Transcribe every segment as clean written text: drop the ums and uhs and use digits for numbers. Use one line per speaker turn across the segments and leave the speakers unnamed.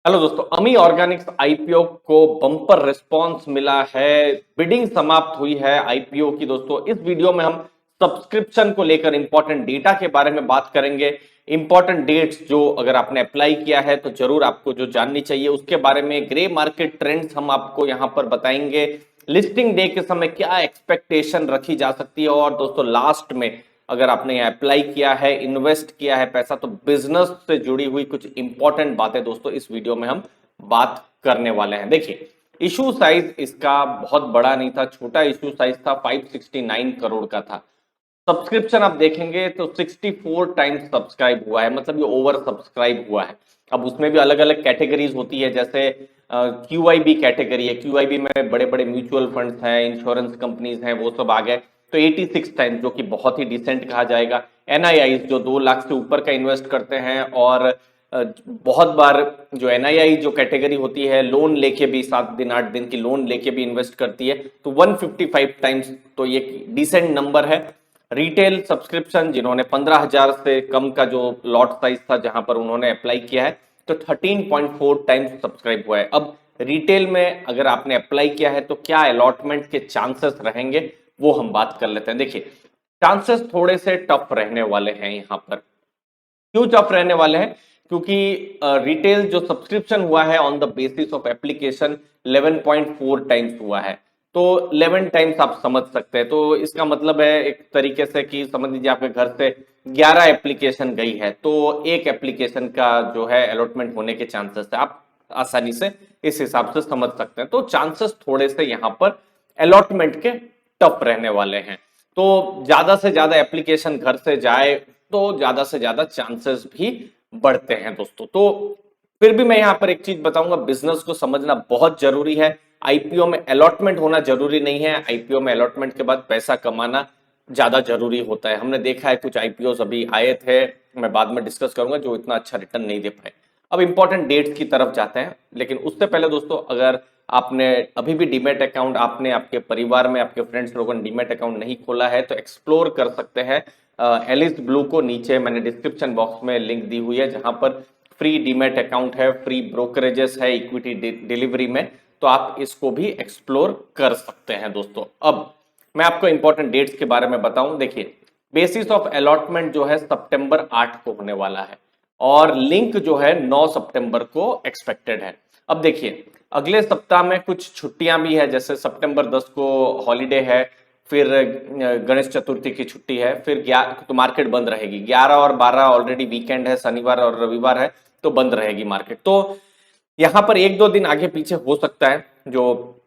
Hello दोस्तों, अमी Organics IPO को बम्पर रिस्पांस मिला है। बिडिंग समाप्त हुई है आईपीओ की। दोस्तों इस वीडियो में हम सब्सक्रिप्शन को लेकर इंपॉर्टेंट डेटा के बारे में बात करेंगे। इंपॉर्टेंट डेट्स जो अगर आपने अप्लाई किया है तो जरूर आपको जो जाननी चाहिए उसके बारे में। ग्रे मार्केट ट्रेंड्स हम आपको यहां पर बताएंगे। लिस्टिंग डे के समय क्या एक्सपेक्टेशन रखी जा सकती है, और दोस्तों लास्ट में अगर आपने यहाँ अप्लाई किया है, इन्वेस्ट किया है पैसा, तो बिजनेस से जुड़ी हुई कुछ इंपॉर्टेंट बातें दोस्तों इस वीडियो में हम बात करने वाले हैं। देखिए, इशू साइज इसका बहुत बड़ा नहीं था, छोटा इशू साइज था, 569 करोड़ का था। सब्सक्रिप्शन आप देखेंगे तो 64 टाइम्स सब्सक्राइब हुआ है, मतलब ये ओवर सब्सक्राइब हुआ है। अब उसमें भी अलग अलग कैटेगरीज होती है, जैसे क्यूआईबी कैटेगरी है। क्यूआईबी में बड़े बड़े म्यूचुअल फंड्स हैं, इंश्योरेंस कंपनीज हैं, वो सब आ गए तो 86 टाइम्स, जो कि बहुत ही डिसेंट कहा जाएगा। एनआईआई जो 2 लाख से ऊपर का इन्वेस्ट करते हैं, और बहुत बार जो एनआईआई जो कैटेगरी होती है, लोन लेके भी 7 दिन 8 दिन की लोन लेके भी इन्वेस्ट करती है, तो 155 टाइम्स तो ये डिसेंट नंबर है। रिटेल सब्सक्रिप्शन जिन्होंने 15,000 से कम का जो लॉट साइज था जहां पर उन्होंने अप्लाई किया है, तो 13.4 टाइम्स सब्सक्राइब हुआ है। अब रिटेल में अगर आपने अप्लाई किया है तो क्या अलॉटमेंट के चांसेस रहेंगे, वो हम बात कर लेते हैं। देखिए, चांसेस थोड़े से टफ रहने वाले हैं यहां पर। क्यों टफ रहने वाले हैं? क्योंकि रिटेल जो सब्सक्रिप्शन हुआ है on the basis of application 11.4 times हुआ है, तो 11 टाइम्स आप समझ सकते हैं। तो इसका मतलब है एक तरीके से कि समझ लीजिए आपके घर से 11 एप्लीकेशन गई है, तो एक एप्लीकेशन का जो है अलॉटमेंट होने के चांसेस है। आप आसानी से इस हिसाब से समझ सकते हैं। तो चांसेस थोड़े से यहां पर अलॉटमेंट के टफ रहने वाले हैं। तो ज्यादा से ज्यादा एप्लीकेशन घर से जाए तो ज्यादा से ज्यादा चांसेस भी बढ़ते हैं दोस्तों। तो फिर भी मैं यहां पर एक चीज बताऊंगा, बिजनेस को समझना बहुत जरूरी है। आईपीओ में अलॉटमेंट होना जरूरी नहीं है, आईपीओ में अलॉटमेंट के बाद पैसा कमाना ज्यादा जरूरी होता है। हमने देखा है कुछ आईपीओ अभी आए थे, मैं बाद में डिस्कस करूंगा, जो इतना अच्छा रिटर्न नहीं दे पाए। अब इंपॉर्टेंट डेट्स की तरफ जाते हैं, लेकिन उससे पहले दोस्तों, अगर आपने अभी भी डीमैट अकाउंट, आपने आपके परिवार में आपके फ्रेंड्स लोगों ने डीमैट अकाउंट नहीं खोला है, तो एक्सप्लोर कर सकते हैं एलिस ब्लू को। नीचे मैंने डिस्क्रिप्शन बॉक्स में लिंक दी हुई है, जहां पर फ्री डीमैट अकाउंट है, फ्री ब्रोकरेजेस है इक्विटी डिलीवरी में, तो आप इसको भी एक्सप्लोर कर सकते हैं दोस्तों। अब मैं आपको इंपॉर्टेंट डेट्स के बारे में बताऊं। देखिए, बेसिस ऑफ अलॉटमेंट जो है सितंबर 8 को होने वाला है, और लिंक जो है 9 सितंबर को एक्सपेक्टेड है। अब देखिए, अगले सप्ताह में कुछ छुट्टियां भी है, जैसे सितंबर 10 को हॉलीडे है, फिर गणेश चतुर्थी की छुट्टी है, फिर तो मार्केट बंद रहेगी। 11 और 12 ऑलरेडी वीकेंड है, शनिवार और रविवार है, तो बंद रहेगी मार्केट। तो यहाँ पर 1-2 दिन आगे पीछे हो सकता है। जो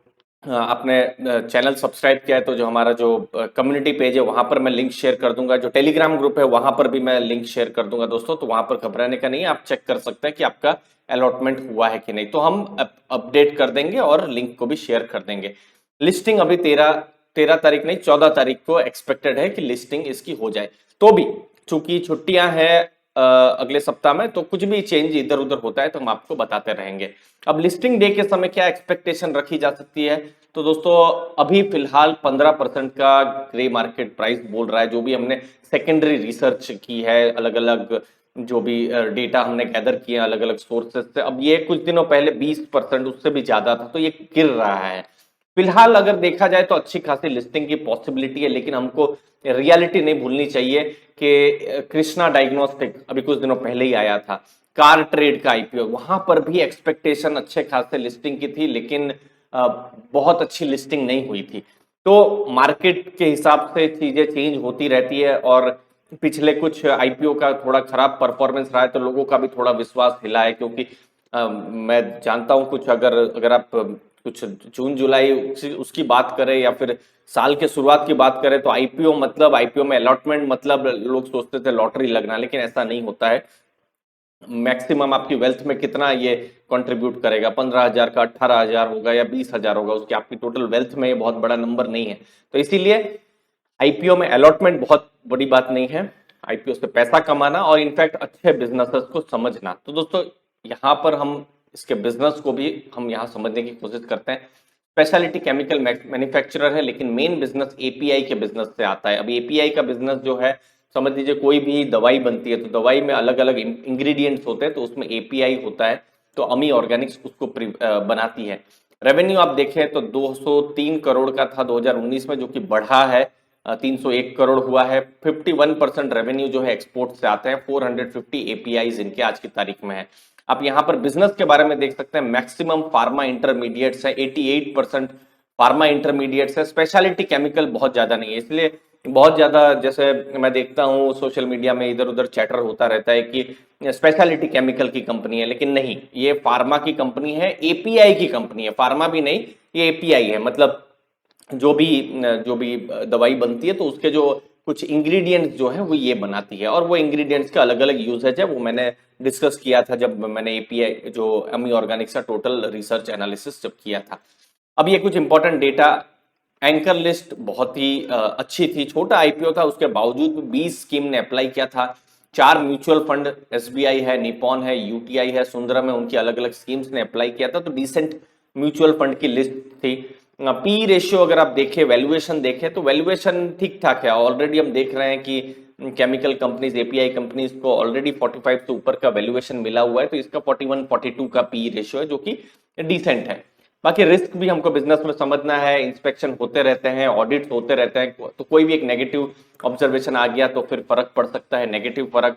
आपने चैनल सब्सक्राइब किया है, तो जो हमारा जो कम्युनिटी पेज है वहां पर मैं लिंक शेयर कर दूंगा, जो टेलीग्राम ग्रुप है वहां पर भी मैं लिंक शेयर कर दूंगा दोस्तों। तो वहां पर घबराने का नहीं है, आप चेक कर सकते हैं कि आपका अलॉटमेंट हुआ है कि नहीं, तो हम अपडेट कर देंगे और लिंक को भी शेयर कर देंगे। लिस्टिंग अभी 13 तारीख नहीं, 14 तारीख को एक्सपेक्टेड है कि लिस्टिंग इसकी हो जाए। तो भी चूंकि छुट्टियां हैं अगले सप्ताह में, तो कुछ भी चेंज इधर उधर होता है तो हम आपको बताते रहेंगे। अब लिस्टिंग डे के समय क्या एक्सपेक्टेशन रखी जा सकती है, तो दोस्तों अभी फिलहाल 15% का ग्रे मार्केट प्राइस बोल रहा है। जो भी हमने सेकेंडरी रिसर्च की है, अलग अलग जो भी डेटा हमने गैदर किए अलग अलग सोर्सेस से, अब ये कुछ दिनों पहले 20%, उससे भी ज्यादा था, तो ये गिर रहा है। फिलहाल अगर देखा जाए तो अच्छी खासी लिस्टिंग की पॉसिबिलिटी है, लेकिन हमको रियलिटी नहीं भूलनी चाहिए कि कृष्णा डायग्नोस्टिक अभी कुछ दिनों पहले ही आया था, कार ट्रेड का आईपीओ, वहां पर भी एक्सपेक्टेशन अच्छे खासे लिस्टिंग की थी, लेकिन बहुत अच्छी लिस्टिंग नहीं हुई थी। तो मार्केट के हिसाब से चीजें चेंज होती रहती है, और पिछले कुछ आईपीओ का थोड़ा खराब परफॉर्मेंस रहा है, तो लोगों का भी थोड़ा विश्वास हिला है। क्योंकि मैं जानता हूं कुछ, अगर आप कुछ जून जुलाई उसकी बात करें, या फिर साल के शुरुआत की बात करें, तो आईपीओ मतलब, आईपीओ में अलॉटमेंट मतलब लोग सोचते थे लॉटरी लगना, लेकिन ऐसा नहीं होता है। मैक्सिमम आपकी वेल्थ में कितना ये कंट्रीब्यूट करेगा, 15,000 का 18,000 होगा या 20,000 होगा, उसकी आपकी टोटल वेल्थ में ये बहुत बड़ा नंबर नहीं है। तो इसीलिए आईपीओ में अलॉटमेंट बहुत बड़ी बात नहीं है। आईपीओ से पैसा कमाना और इनफैक्ट अच्छे बिजनेसेस को समझना। तो दोस्तों यहां पर हम इसके बिजनेस को भी हम यहां समझने की कोशिश करते हैं। स्पेशलिटी केमिकल मैन्युफैक्चरर है, लेकिन मेन बिजनेस एपीआई के बिजनेस से आता है। अब एपीआई का बिजनेस जो है, समझ लीजिए कोई भी दवाई बनती है, तो दवाई में अलग अलग इंग्रेडिएंट्स होते हैं, तो उसमें एपीआई होता है। तो अमी ऑर्गेनिक्स उसको बनाती है। रेवेन्यू आप देखें तो 203 करोड़ का था 2019 में, जो कि बढ़ा है 301 करोड़ हुआ है। 51% रेवेन्यू जो है एक्सपोर्ट से आते हैं। 450 एपीआईज इनके आज की तारीख में है। आप यहाँ पर बिजनेस के बारे में देख सकते हैं, मैक्सिमम फार्मा इंटरमीडिएट्स है, 88% फार्मा इंटरमीडिएट्स है। स्पेशलिटी केमिकल बहुत ज्यादा नहीं है, इसलिए बहुत ज्यादा जैसे मैं देखता हूँ सोशल मीडिया में इधर उधर चैटर होता रहता है कि स्पेशलिटी केमिकल की कंपनी है, लेकिन नहीं, ये फार्मा की कंपनी है, एपीआई की कंपनी है। फार्मा भी नहीं, ये एपीआई है, मतलब जो भी दवाई बनती है तो उसके जो कुछ इंग्रेडिएंट्स जो है वो ये बनाती है, और वो इंग्रेडिएंट्स का अलग अलग यूजेज है, वो मैंने डिस्कस किया था जब मैंने एपीआई जो अमी ऑर्गेनिक्स का टोटल रिसर्च एनालिसिस जब किया था। अब ये कुछ इंपॉर्टेंट डेटा, एंकर लिस्ट बहुत ही अच्छी थी, छोटा आईपीओ था, उसके बावजूद 20 स्कीम ने अप्लाई किया था। 4 म्यूचुअल फंड, एसबीआई है, निपॉन है, यूटीआई है, सुंदरम है, उनकी अलग अलग स्कीम्स ने अप्लाई किया था, तो डिसेंट म्यूचुअल फंड की लिस्ट थी। पी रेशियो अगर आप देखें, वैल्यूएशन देखें तो वैल्यूएशन ठीक ठाक है। ऑलरेडी हम देख रहे हैं कि केमिकल कंपनीज, एपीआई कंपनीज को ऑलरेडी 45 से ऊपर का वैल्यूएशन मिला हुआ है, तो इसका 41 42 का पी रेशियो है, जो कि डिसेंट है। बाकी रिस्क भी हमको बिजनेस में समझना है, इंस्पेक्शन होते रहते हैं, ऑडिट्स होते रहते हैं, तो कोई भी एक नेगेटिव ऑब्जर्वेशन आ गया तो फिर फर्क पड़ सकता है, नेगेटिव फर्क।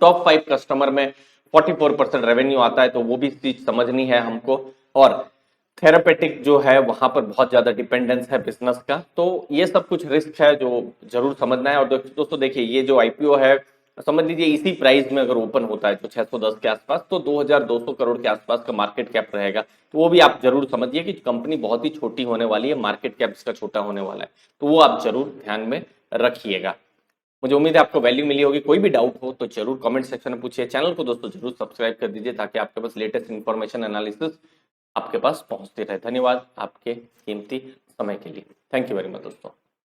टॉप 5 कस्टमर में 44% रेवेन्यू आता है, तो वो भी चीज समझनी है हमको। और थेरापेटिक जो है वहां पर बहुत ज्यादा डिपेंडेंस है बिजनेस का, तो ये सब कुछ रिस्क है जो जरूर समझना है। और दोस्तों देखिए, ये जो आईपीओ है समझ लीजिए इसी प्राइस में अगर ओपन होता है जो 610 के आसपास, तो 2200 करोड़ के आसपास का मार्केट कैप रहेगा। तो वो भी आप जरूर समझिए कि कंपनी बहुत ही छोटी होने वाली है, मार्केट कैप इसका छोटा होने वाला है, तो वो आप जरूर ध्यान में रखिएगा। मुझे उम्मीद है आपको वैल्यू मिली होगी। कोई भी डाउट हो तो जरूर कमेंट सेक्शन में पूछिए। चैनल को दोस्तों जरूर सब्सक्राइब कर दीजिए ताकि आपके पास लेटेस्ट इन्फॉर्मेशन एनालिसिस आपके पास पहुंचते रहे। धन्यवाद आपके कीमती समय के लिए। थैंक यू वेरी मच दोस्तों।